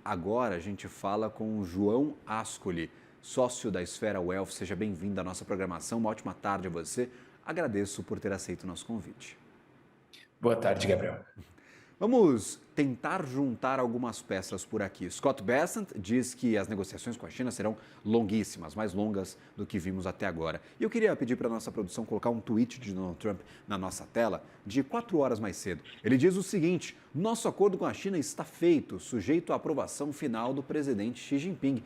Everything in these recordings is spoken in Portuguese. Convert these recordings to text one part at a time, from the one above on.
agora a gente fala com o João Ascoli, sócio da Esfera Wealth. Seja bem-vindo à nossa programação. Uma ótima tarde a você. Agradeço por ter aceito o nosso convite. Boa tarde, Gabriel. Vamos tentar juntar algumas peças por aqui. Scott Bessent diz que as negociações com a China serão longuíssimas, mais longas do que vimos até agora. E eu queria pedir para a nossa produção colocar um tweet de Donald Trump na nossa tela de 4 horas mais cedo. Ele diz o seguinte: nosso acordo com a China está feito, sujeito à aprovação final do presidente Xi Jinping.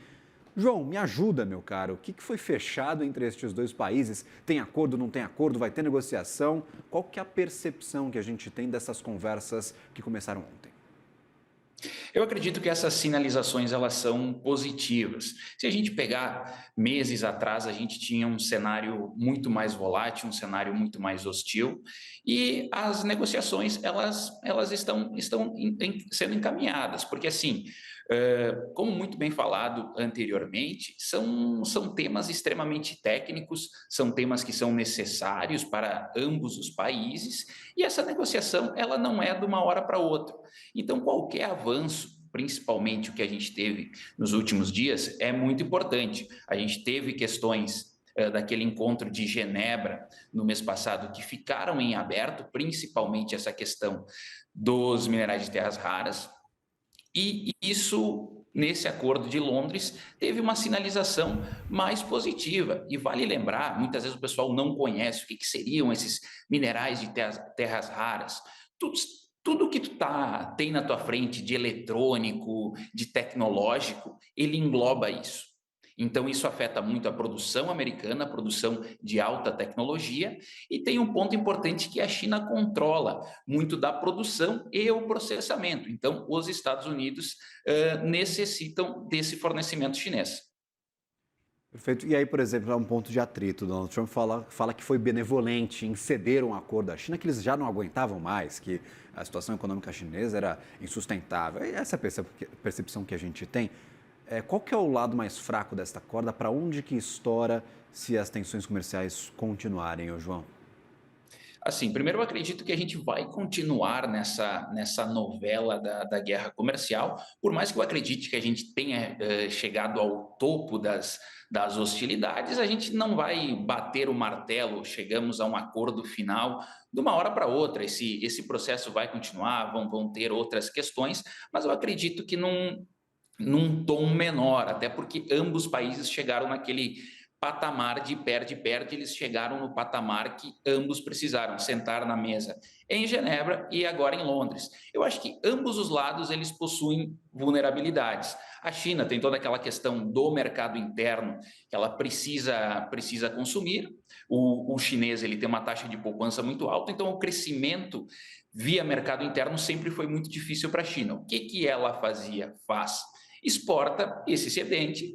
João, me ajuda, meu caro. O que foi fechado entre estes dois países? Tem acordo, não tem acordo? Vai ter negociação? Qual que é a percepção que a gente tem dessas conversas que começaram ontem? Eu acredito que essas sinalizações elas são positivas. Se a gente pegar meses atrás, a gente tinha um cenário muito mais volátil, um cenário muito mais hostil, e as negociações elas estão sendo encaminhadas, porque assim, como muito bem falado anteriormente, são temas extremamente técnicos, são temas que são necessários para ambos os países, e essa negociação ela não é de uma hora para outra. Então, qualquer avanço, principalmente o que a gente teve nos últimos dias, é muito importante. A gente teve questões daquele encontro de Genebra no mês passado que ficaram em aberto, principalmente essa questão dos minerais de terras raras, e isso, nesse acordo de Londres, teve uma sinalização mais positiva. E vale lembrar, muitas vezes o pessoal não conhece o que seriam esses minerais de terras raras. Tudo, tudo que tem na tua frente de eletrônico, de tecnológico, ele engloba isso. Então, isso afeta muito a produção americana, a produção de alta tecnologia, e tem um ponto importante que a China controla muito da produção e o processamento. Então, os Estados Unidos necessitam desse fornecimento chinês. Perfeito. E aí, por exemplo, é um ponto de atrito. Donald Trump fala que foi benevolente em ceder um acordo da China, que eles já não aguentavam mais, que a situação econômica chinesa era insustentável. E essa é a percepção que a gente tem. Qual que é o lado mais fraco desta corda? Para onde que estoura se as tensões comerciais continuarem, ô João? Assim, primeiro eu acredito que a gente vai continuar nessa novela da guerra comercial, por mais que eu acredite que a gente tenha chegado ao topo das hostilidades, a gente não vai bater o martelo, chegamos a um acordo final de uma hora para outra. Esse processo vai continuar, vão ter outras questões, mas eu acredito que num tom menor, até porque ambos países chegaram naquele patamar de perde-perde, eles chegaram no patamar que ambos precisaram sentar na mesa em Genebra e agora em Londres. Eu acho que ambos os lados eles possuem vulnerabilidades. A China tem toda aquela questão do mercado interno que ela precisa consumir. O chinês ele tem uma taxa de poupança muito alta, então o crescimento via mercado interno sempre foi muito difícil para a China. O que ela faz? Exporta esse excedente,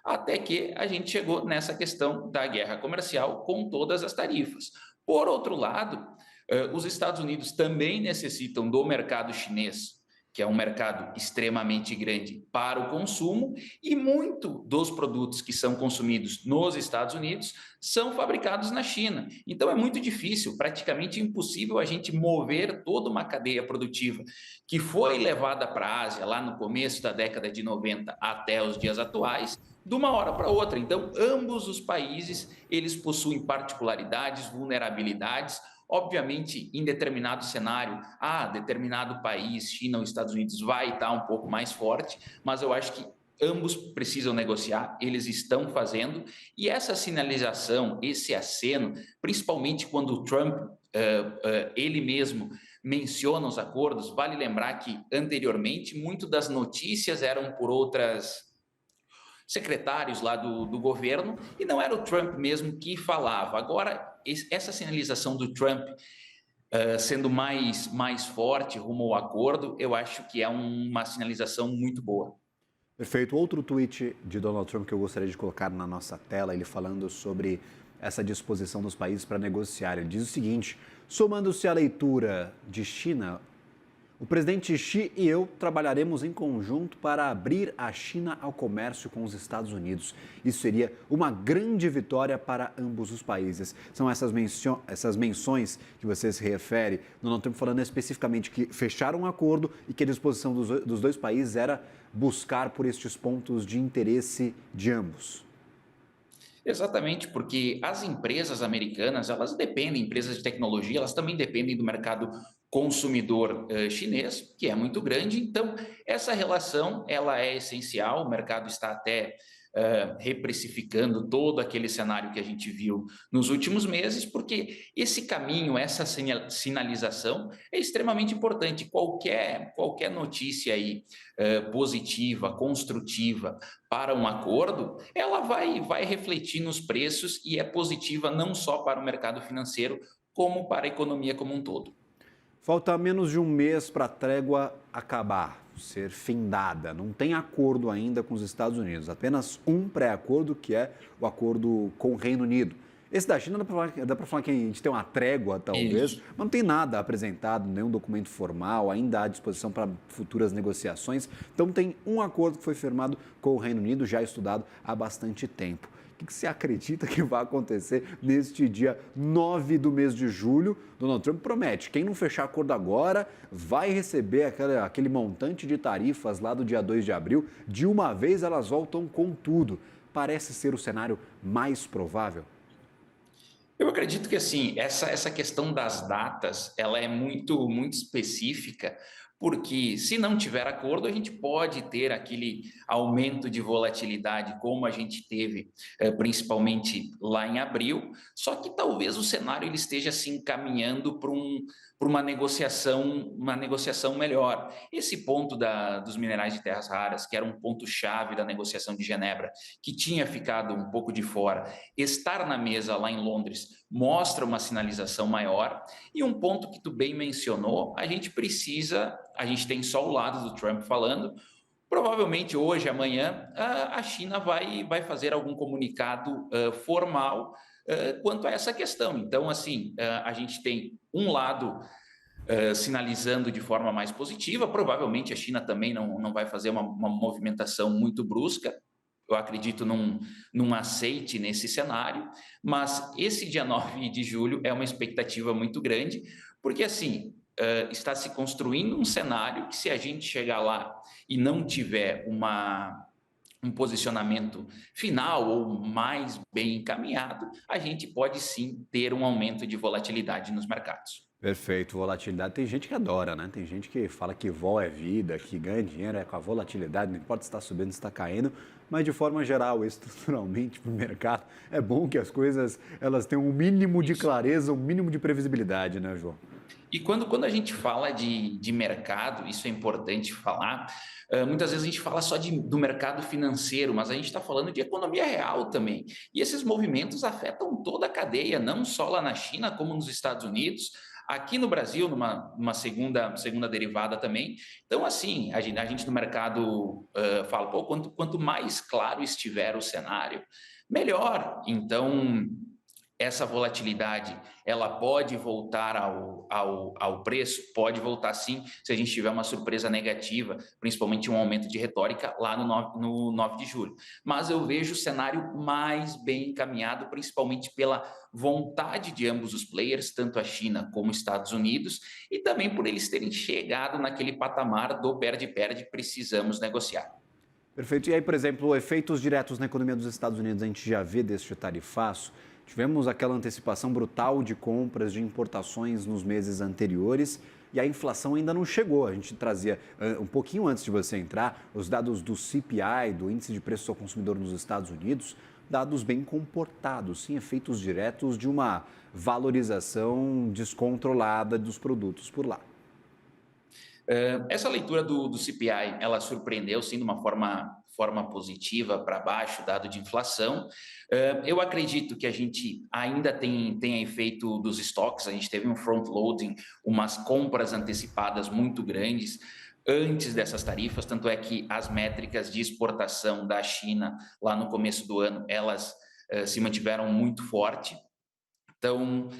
até que a gente chegou nessa questão da guerra comercial com todas as tarifas. Por outro lado, os Estados Unidos também necessitam do mercado chinês, que é um mercado extremamente grande para o consumo, e muito dos produtos que são consumidos nos Estados Unidos são fabricados na China. Então é muito difícil, praticamente impossível a gente mover toda uma cadeia produtiva que foi levada para a Ásia lá no começo da década de 90 até os dias atuais, de uma hora para outra. Então, ambos os países, eles possuem particularidades, vulnerabilidades. Obviamente, em determinado cenário, determinado país, China ou Estados Unidos, vai estar um pouco mais forte, mas eu acho que ambos precisam negociar, eles estão fazendo, e essa sinalização, esse aceno, principalmente quando o Trump, ele mesmo, menciona os acordos, vale lembrar que, anteriormente, muito das notícias eram por outras secretários lá do governo, e não era o Trump mesmo que falava. Agora, essa sinalização do Trump sendo mais forte rumo ao acordo, eu acho que é uma sinalização muito boa. Perfeito. Outro tweet de Donald Trump que eu gostaria de colocar na nossa tela, ele falando sobre essa disposição dos países para negociar. Ele diz o seguinte: somando-se à leitura de China, o presidente Xi e eu trabalharemos em conjunto para abrir a China ao comércio com os Estados Unidos. Isso seria uma grande vitória para ambos os países. São essas menções que você se refere. Não estamos falando especificamente que fecharam um acordo e que a disposição dos dois países era buscar por estes pontos de interesse de ambos? Exatamente, porque as empresas americanas, elas dependem, empresas de tecnologia, elas também dependem do mercado consumidor chinês, que é muito grande. Então, essa relação, ela é essencial. O mercado está até reprecificando todo aquele cenário que a gente viu nos últimos meses, porque esse caminho, essa sinalização é extremamente importante. Qualquer notícia aí positiva, construtiva para um acordo, ela vai refletir nos preços e é positiva não só para o mercado financeiro, como para a economia como um todo. Falta menos de um mês para a trégua acabar, ser findada. Não tem acordo ainda com os Estados Unidos, apenas um pré-acordo, que é o acordo com o Reino Unido. Esse da China dá para falar que a gente tem uma trégua, talvez, Isso. mas não tem nada apresentado, nenhum documento formal, ainda à disposição para futuras negociações. Então, tem um acordo que foi firmado com o Reino Unido, já estudado há bastante tempo. O que você acredita que vai acontecer neste dia 9 do mês de julho? Donald Trump promete, quem não fechar acordo agora vai receber aquele montante de tarifas lá do dia 2 de abril. De uma vez elas voltam com tudo. Parece ser o cenário mais provável. Eu acredito que assim, essa questão das datas, ela é muito específica, porque se não tiver acordo, a gente pode ter aquele aumento de volatilidade, como a gente teve, principalmente lá em abril, só que talvez o cenário ele esteja se encaminhando para uma negociação melhor. Esse ponto dos minerais de terras raras, que era um ponto-chave da negociação de Genebra, que tinha ficado um pouco de fora, estar na mesa lá em Londres mostra uma sinalização maior. E um ponto que tu bem mencionou, a gente tem só o lado do Trump falando, provavelmente hoje, amanhã, a China vai fazer algum comunicado formal quanto a essa questão. Então, assim, a gente tem um lado sinalizando de forma mais positiva, provavelmente a China também não vai fazer uma movimentação muito brusca, eu acredito num aceite nesse cenário, mas esse dia 9 de julho é uma expectativa muito grande, porque assim, está se construindo um cenário que se a gente chegar lá e não tiver um posicionamento final ou mais bem encaminhado, a gente pode sim ter um aumento de volatilidade nos mercados. Perfeito, volatilidade. Tem gente que adora, né? Tem gente que fala que vol é vida, que ganha dinheiro é com a volatilidade, não importa se está subindo, se está caindo, mas de forma geral, estruturalmente, para o mercado, é bom que as coisas elas tenham um mínimo de Isso. clareza, um mínimo de previsibilidade, né, João? E quando a gente fala de mercado, isso é importante falar, muitas vezes a gente fala só do mercado financeiro, mas a gente está falando de economia real também. E esses movimentos afetam toda a cadeia, não só lá na China, como nos Estados Unidos, aqui no Brasil, numa segunda derivada também. Então, assim, a gente no mercado fala, pô, quanto mais claro estiver o cenário, melhor. Então, essa volatilidade, ela pode voltar ao preço? Pode voltar sim, se a gente tiver uma surpresa negativa, principalmente um aumento de retórica lá no 9 de julho. Mas eu vejo o cenário mais bem encaminhado, principalmente pela vontade de ambos os players, tanto a China como os Estados Unidos, e também por eles terem chegado naquele patamar do perde-perde, precisamos negociar. Perfeito. E aí, por exemplo, efeitos diretos na economia dos Estados Unidos, a gente já vê deste tarifaço. Tivemos aquela antecipação brutal de compras de importações nos meses anteriores e a inflação ainda não chegou. A gente trazia, um pouquinho antes de você entrar, os dados do CPI, do Índice de Preços ao Consumidor nos Estados Unidos, dados bem comportados, sim, efeitos diretos de uma valorização descontrolada dos produtos por lá. Essa leitura do CPI, ela surpreendeu sim de uma forma positiva para baixo, dado de inflação. Eu acredito que a gente ainda tem efeito dos estoques, a gente teve um front-loading, umas compras antecipadas muito grandes antes dessas tarifas, tanto é que as métricas de exportação da China lá no começo do ano, elas se mantiveram muito forte. Então,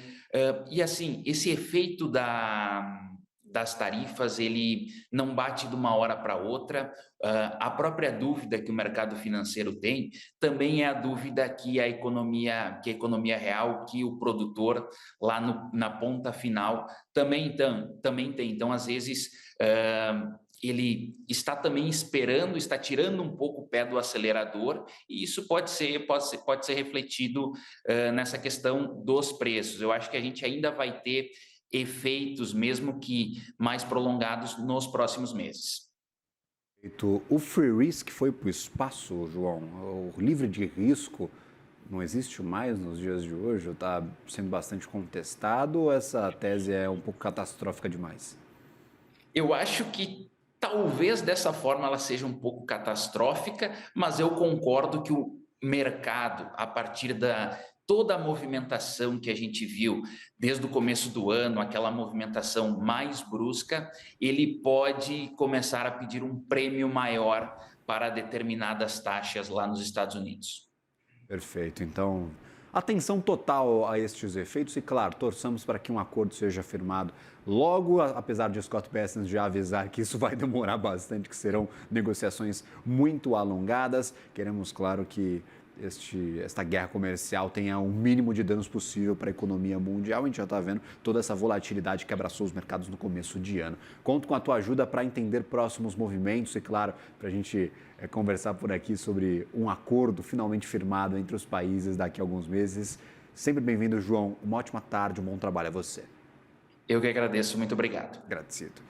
e assim, esse efeito das tarifas, ele não bate de uma hora para outra. A própria dúvida que o mercado financeiro tem também é a dúvida que a economia real, que o produtor lá na ponta final também tem. Então, às vezes, ele está também esperando, está tirando um pouco o pé do acelerador, e isso pode ser refletido nessa questão dos preços. Eu acho que a gente ainda vai ter efeitos, mesmo que mais prolongados, nos próximos meses. O free risk foi para o espaço, João? O livre de risco não existe mais nos dias de hoje? Está sendo bastante contestado ou essa tese é um pouco catastrófica demais? Eu acho que talvez dessa forma ela seja um pouco catastrófica, mas eu concordo que o mercado, a partir da toda a movimentação que a gente viu desde o começo do ano, aquela movimentação mais brusca, ele pode começar a pedir um prêmio maior para determinadas taxas lá nos Estados Unidos. Perfeito. Então, atenção total a estes efeitos e, claro, torçamos para que um acordo seja firmado logo, apesar de Scott Bessent já avisar que isso vai demorar bastante, que serão negociações muito alongadas. Queremos, claro, que esta guerra comercial tenha o mínimo de danos possível para a economia mundial. A gente já está vendo toda essa volatilidade que abraçou os mercados no começo de ano. Conto com a tua ajuda para entender próximos movimentos e, claro, para a gente conversar por aqui sobre um acordo finalmente firmado entre os países daqui a alguns meses. Sempre bem-vindo, João. Uma ótima tarde, um bom trabalho a você. Eu que agradeço, muito obrigado. Agradecido.